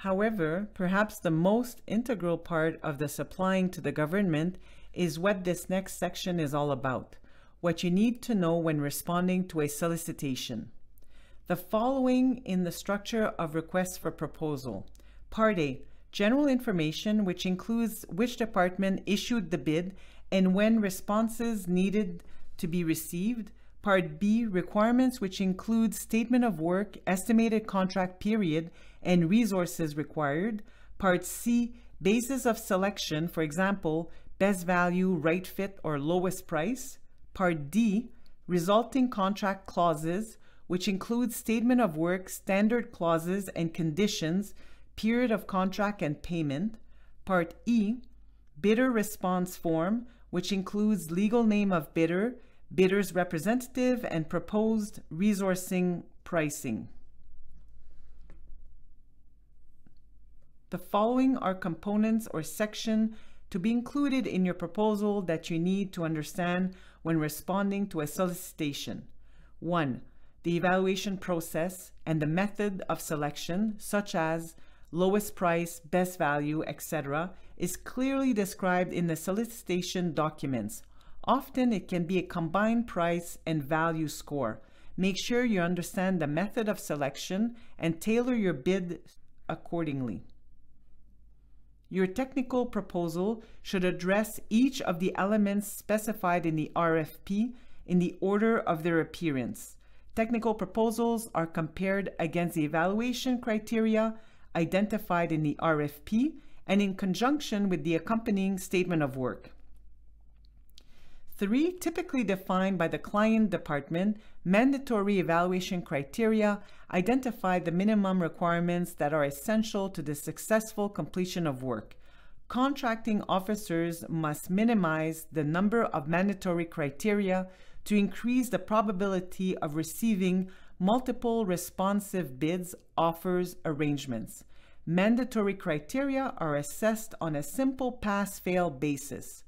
However, perhaps the most integral part of the supplying to the government is what this next section is all about, what you need to know when responding to a solicitation. The following in the structure of requests for proposal. Part A, general information, which includes which department issued the bid and when responses needed to be received. Part B, requirements, which include statement of work, estimated contract period, and resources required. Part C, basis of selection, for example, best value, right fit, or lowest price. Part D, resulting contract clauses, which include statement of work, standard clauses and conditions, period of contract and payment. Part E, bidder response form, which includes legal name of bidder, bidder's representative, and proposed resourcing pricing. The following are components or section to be included in your proposal that you need to understand when responding to a solicitation. 1. The evaluation process and the method of selection, such as lowest price, best value, etc., is clearly described in the solicitation documents. Often it can be a combined price and value score. Make sure you understand the method of selection and tailor your bid accordingly. Your technical proposal should address each of the elements specified in the RFP in the order of their appearance. Technical proposals are compared against the evaluation criteria identified in the RFP and in conjunction with the accompanying statement of work. 3. Typically defined by the client department, mandatory evaluation criteria identify the minimum requirements that are essential to the successful completion of work. Contracting officers must minimize the number of mandatory criteria to increase the probability of receiving multiple responsive bids, offers, arrangements. Mandatory criteria are assessed on a simple pass-fail basis.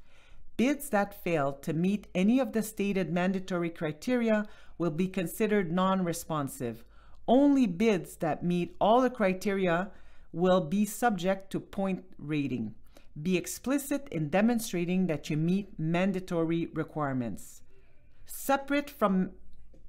Bids that fail to meet any of the stated mandatory criteria will be considered non-responsive. Only bids that meet all the criteria will be subject to point rating. Be explicit in demonstrating that you meet mandatory requirements. Separate from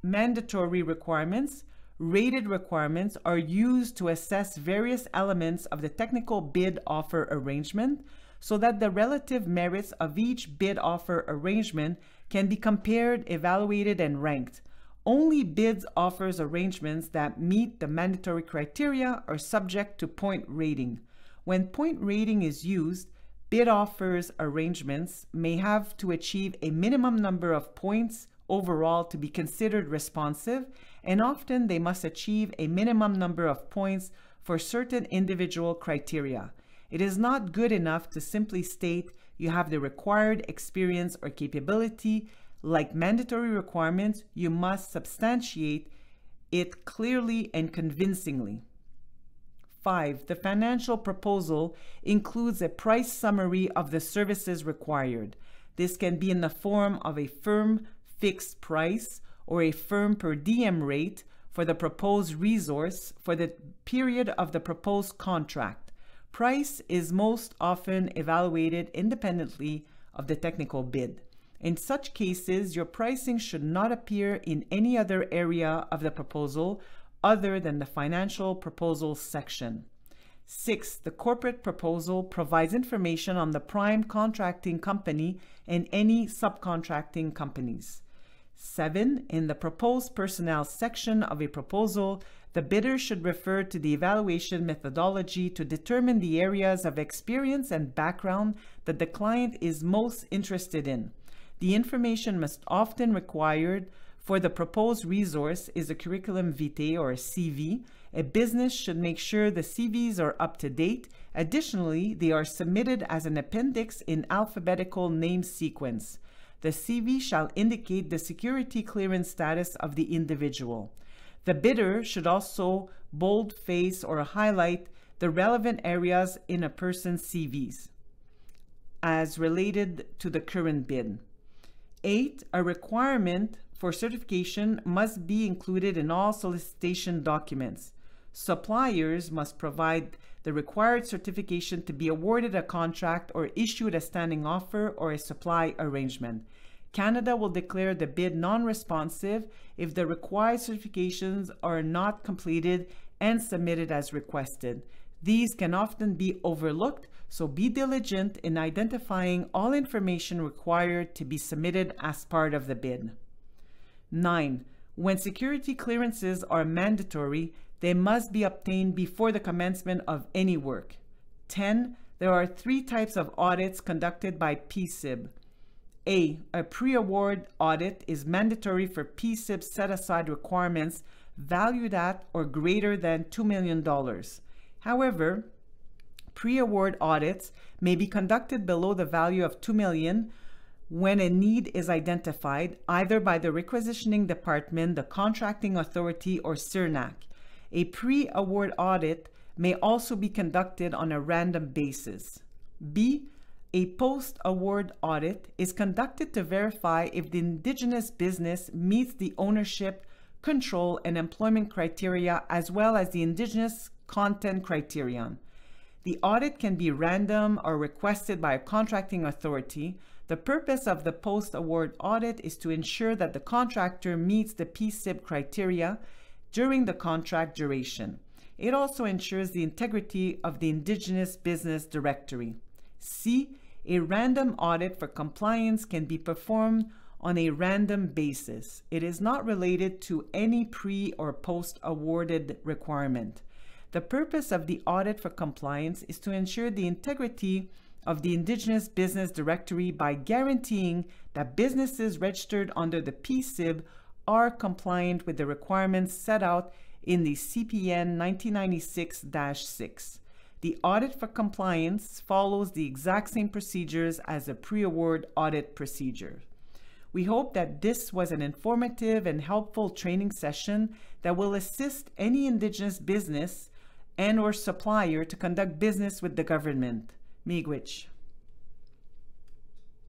mandatory requirements, rated requirements are used to assess various elements of the technical bid offer arrangement, so that the relative merits of each bid offer arrangement can be compared, evaluated, and ranked. Only bids, offers, arrangements that meet the mandatory criteria are subject to point rating. When point rating is used, bid offers arrangements may have to achieve a minimum number of points overall to be considered responsive, and often they must achieve a minimum number of points for certain individual criteria. It is not good enough to simply state you have the required experience or capability. Like mandatory requirements, you must substantiate it clearly and convincingly. 5. The financial proposal includes a price summary of the services required. This can be in the form of a firm fixed price or a firm per diem rate for the proposed resource for the period of the proposed contract. Price is most often evaluated independently of the technical bid. In such cases, your pricing should not appear in any other area of the proposal other than the financial proposal section. 6. The corporate proposal provides information on the prime contracting company and any subcontracting companies. 7. In the proposed personnel section of a proposal, the bidder should refer to the evaluation methodology to determine the areas of experience and background that the client is most interested in. The information most often required for the proposed resource is a curriculum vitae or a CV. A business should make sure the CVs are up to date. Additionally, they are submitted as an appendix in alphabetical name sequence. The CV shall indicate the security clearance status of the individual. The bidder should also boldface or highlight the relevant areas in a person's CVs as related to the current bid. 8. A requirement for certification must be included in all solicitation documents. Suppliers must provide the required certification to be awarded a contract or issued a standing offer or a supply arrangement. Canada will declare the bid non-responsive if the required certifications are not completed and submitted as requested. These can often be overlooked, so be diligent in identifying all information required to be submitted as part of the bid. 9. When security clearances are mandatory, they must be obtained before the commencement of any work. 10. There are 3 types of audits conducted by PCIB. A pre-award audit is mandatory for PCIB set-aside requirements valued at or greater than $2 million. However, pre-award audits may be conducted below the value of $2 million when a need is identified, either by the requisitioning department, the contracting authority, or CIRNAC. A pre-award audit may also be conducted on a random basis. B. A post-award audit is conducted to verify if the Indigenous business meets the ownership, control, and employment criteria as well as the Indigenous content criterion. The audit can be random or requested by a contracting authority. The purpose of the post-award audit is to ensure that the contractor meets the PCIB criteria during the contract duration. It also ensures the integrity of the Indigenous business directory. C. A random audit for compliance can be performed on a random basis. It is not related to any pre- or post-awarded requirement. The purpose of the audit for compliance is to ensure the integrity of the Indigenous business directory by guaranteeing that businesses registered under the PCIB are compliant with the requirements set out in the CPN 1996-6. The audit for compliance follows the exact same procedures as a pre-award audit procedure. We hope that this was an informative and helpful training session that will assist any Indigenous business and/or supplier to conduct business with the government. Miigwech.